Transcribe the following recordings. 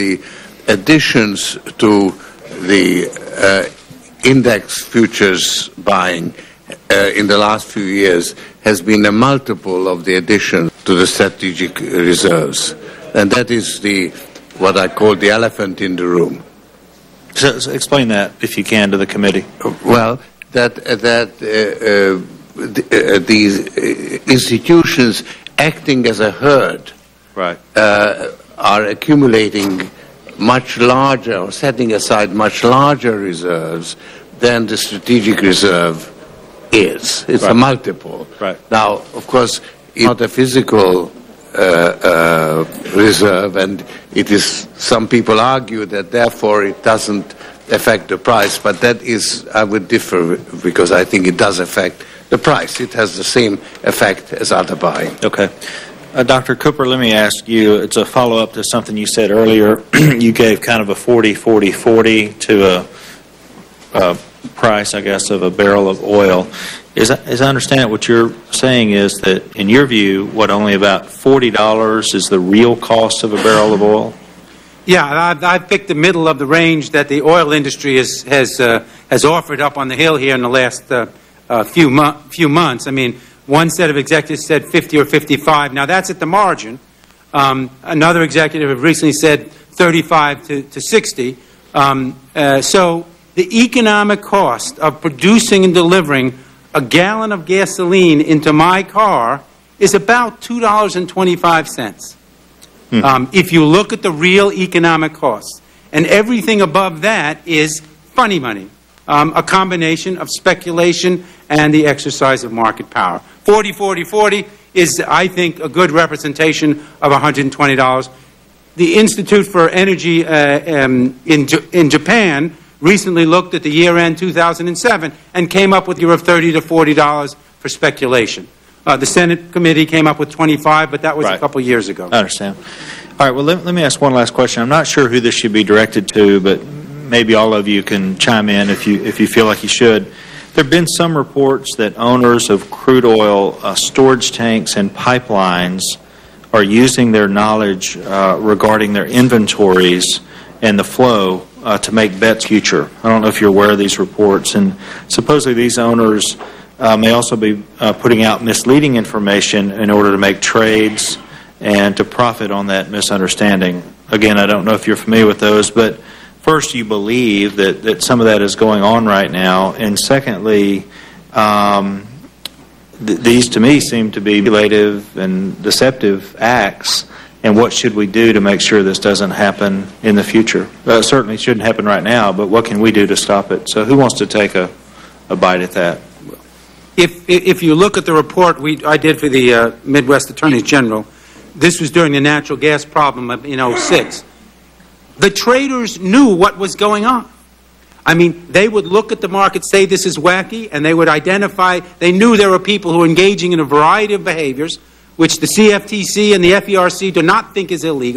the additions to the index futures buying in the last few years has been a multiple of the addition to the strategic reserves. And that is what I call the elephant in the room. So explain that, if you can, to the committee. Well, these institutions acting as a herd right. Are accumulating much larger, or setting aside much larger reserves than the strategic reserve is. It's right. a multiple. Right. Now, of course, it's not a physical reserve, and it is. Some people argue that therefore it doesn't affect the price, but that is, I would differ, because I think it does affect the price. It has the same effect as other buying. Okay. Dr. Cooper, let me ask you, it's a follow-up to something you said earlier. You gave kind of a 40-40-40 to a price, I guess, of a barrel of oil. As I understand it, what you're saying is that, in your view, only about $40 is the real cost of a barrel of oil? Yeah, I've picked the middle of the range that the oil industry has offered up on the Hill here in the last few months. I mean, one set of executives said 50 or 55. Now, that's at the margin. Another executive recently said 35 to 60. So the economic cost of producing and delivering a gallon of gasoline into my car is about $2.25. If you look at the real economic costs. And everything above that is funny money, a combination of speculation and the exercise of market power. 40-40-40 is, I think, a good representation of $120. The Institute for Energy in Japan recently looked at the year-end 2007 and came up with a year of $30 to $40 for speculation. The Senate committee came up with 25, but that was right. a couple years ago. I understand. All right, well, let me ask one last question. I'm not sure who this should be directed to, but maybe all of you can chime in if you feel like you should. There have been some reports that owners of crude oil storage tanks and pipelines are using their knowledge regarding their inventories and the flow to make bets future. I don't know if you're aware of these reports. And supposedly these owners may also be putting out misleading information in order to make trades and to profit on that misunderstanding. Again, I don't know if you're familiar with those, but first, you believe that some of that is going on right now, and secondly, these to me seem to be manipulative and deceptive acts, and what should we do to make sure this doesn't happen in the future? Certainly it shouldn't happen right now, but what can we do to stop it? So who wants to take a bite at that? If you look at the report I did for the Midwest Attorney General, this was during the natural gas problem in 2006. The traders knew what was going on. I mean, they would look at the market, say this is wacky, and they would identify, they knew there were people who were engaging in a variety of behaviors, which the CFTC and the FERC do not think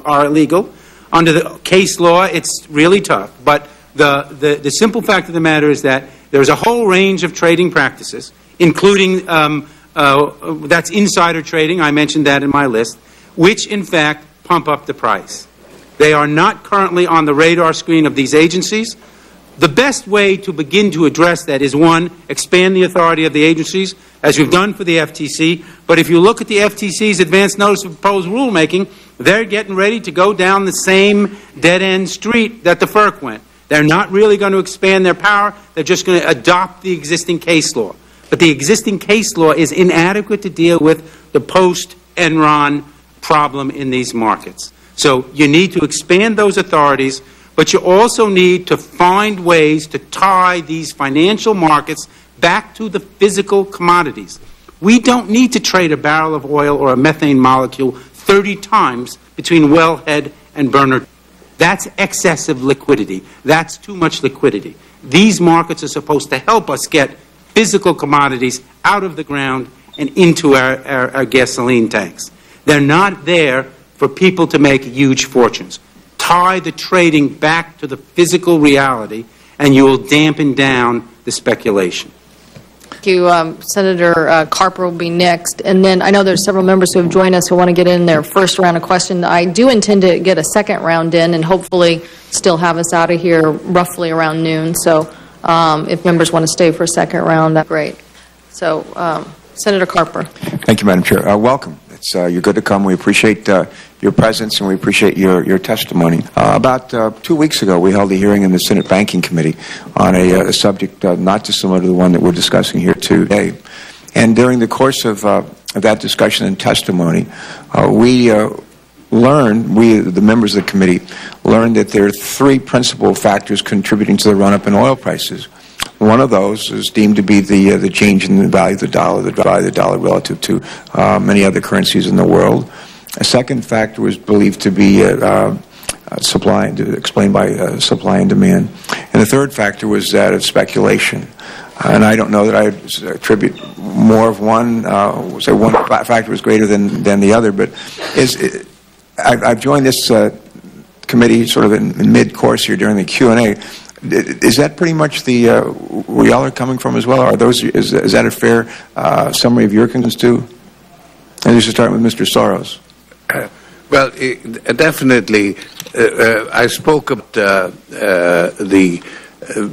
are illegal. Under the case law, it's really tough. But the simple fact of the matter is that there's a whole range of trading practices, including, that's insider trading, I mentioned that in my list, which in fact pump up the price. They are not currently on the radar screen of these agencies. The best way to begin to address that is, one, expand the authority of the agencies, as we've done for the FTC. But if you look at the FTC's advance notice of proposed rulemaking, they're getting ready to go down the same dead-end street that the FERC went. They're not really going to expand their power. They're just going to adopt the existing case law. But the existing case law is inadequate to deal with the post-Enron problem in these markets. So you need to expand those authorities, but you also need to find ways to tie these financial markets back to the physical commodities. We don't need to trade a barrel of oil or a methane molecule 30 times between wellhead and burner. That's excessive liquidity. That's too much liquidity. These markets are supposed to help us get physical commodities out of the ground and into our gasoline tanks. They're not there for people to make huge fortunes. Tie the trading back to the physical reality, and you will dampen down the speculation. Thank you. Senator Carper will be next. And then I know there's several members who have joined us who want to get in their first round of questions. I do intend to get a second round in and hopefully still have us out of here roughly around noon. So if members want to stay for a second round, that's great. So, Senator Carper. Thank you, Madam Chair. Welcome. You're good to come. We appreciate your presence and we appreciate your testimony. About 2 weeks ago, we held a hearing in the Senate Banking Committee on a subject not dissimilar to the one that we're discussing here today. And during the course of that discussion and testimony, the members of the committee, learned that there are three principal factors contributing to the run-up in oil prices. One of those is deemed to be the change in the value of the dollar relative to many other currencies in the world. A second factor was believed to be explained by supply and demand. And the third factor was that of speculation. And I don't know that I attribute more of one, say one factor was greater than the other, but I've joined this committee sort of in mid-course here during the Q&A. Is that pretty much where y'all are coming from as well? Are those is that a fair summary of your concerns too? And you should start with Mr. Soros. Well, definitely. I spoke about the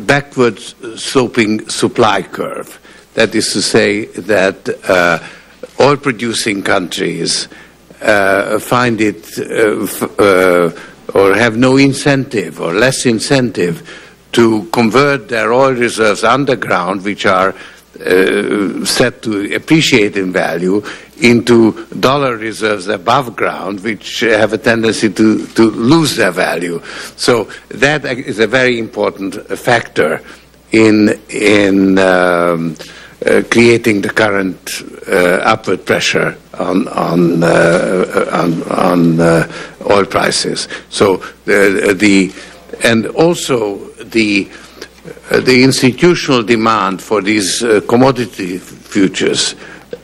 backwards sloping supply curve. That is to say that oil-producing countries find it or have no incentive or less incentive to convert their oil reserves underground, which are set to appreciate in value, into dollar reserves above ground, which have a tendency to lose their value. So that is a very important factor in creating the current upward pressure on oil prices. So and also the institutional demand for these commodity futures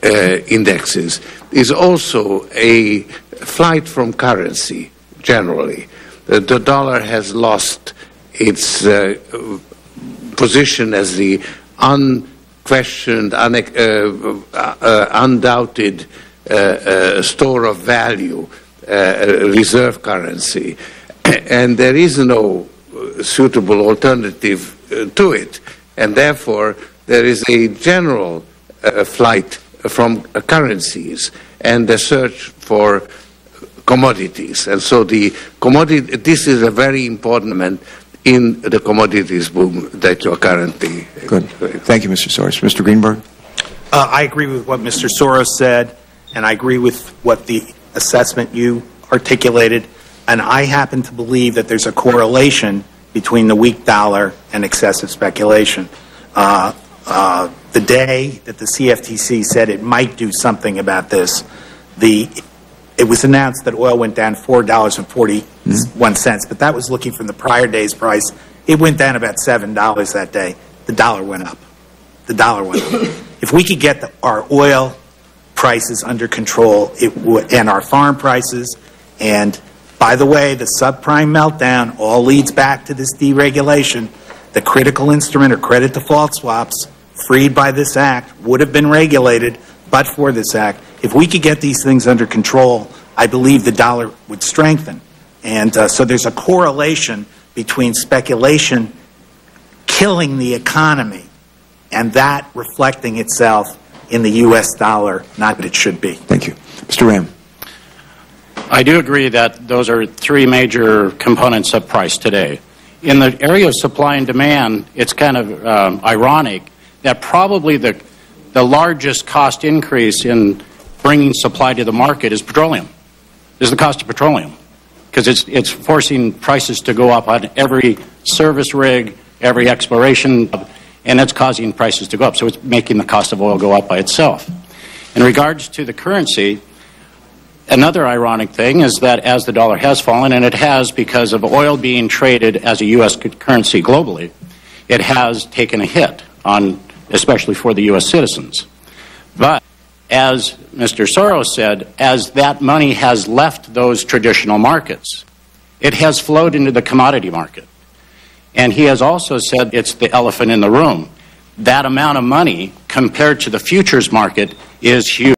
indexes is also a flight from currency generally. The dollar has lost its position as the unquestioned, undoubted store of value, reserve currency. And there is no suitable alternative to it. And therefore, there is a general flight from currencies and a search for commodities. And so this is a very important element in the commodities boom that you're currently... Good. Thank you, Mr. Soros. Mr. Greenberg? I agree with what Mr. Soros said, and I agree with what the assessment you articulated, and I happen to believe that there's a correlation between the weak dollar and excessive speculation. The day that the CFTC said it might do something about this, it was announced that oil went down $4.41, but that was looking from the prior day's price. It went down about $7 that day. The dollar went up. The dollar went up. If we could get our oil prices under control, and our farm prices, and by the way, the subprime meltdown all leads back to this deregulation. The critical instrument or credit default swaps freed by this act would have been regulated but for this act. If we could get these things under control, I believe the dollar would strengthen. And so there's a correlation between speculation killing the economy and that reflecting itself in the U.S. dollar, not what it should be. Thank you. Mr. Ram. I do agree that those are three major components of price today. In the area of supply and demand, it's kind of ironic that probably the largest cost increase in bringing supply to the market is petroleum, is the cost of petroleum, because it's forcing prices to go up on every service rig, every exploration, and it's causing prices to go up. So it's making the cost of oil go up by itself. In regards to the currency, another ironic thing is that as the dollar has fallen, and it has because of oil being traded as a U.S. currency globally, it has taken a hit on, especially for the U.S. citizens. But as Mr. Soros said, as that money has left those traditional markets, it has flowed into the commodity market. And he has also said it's the elephant in the room. that amount of money compared to the futures market is huge.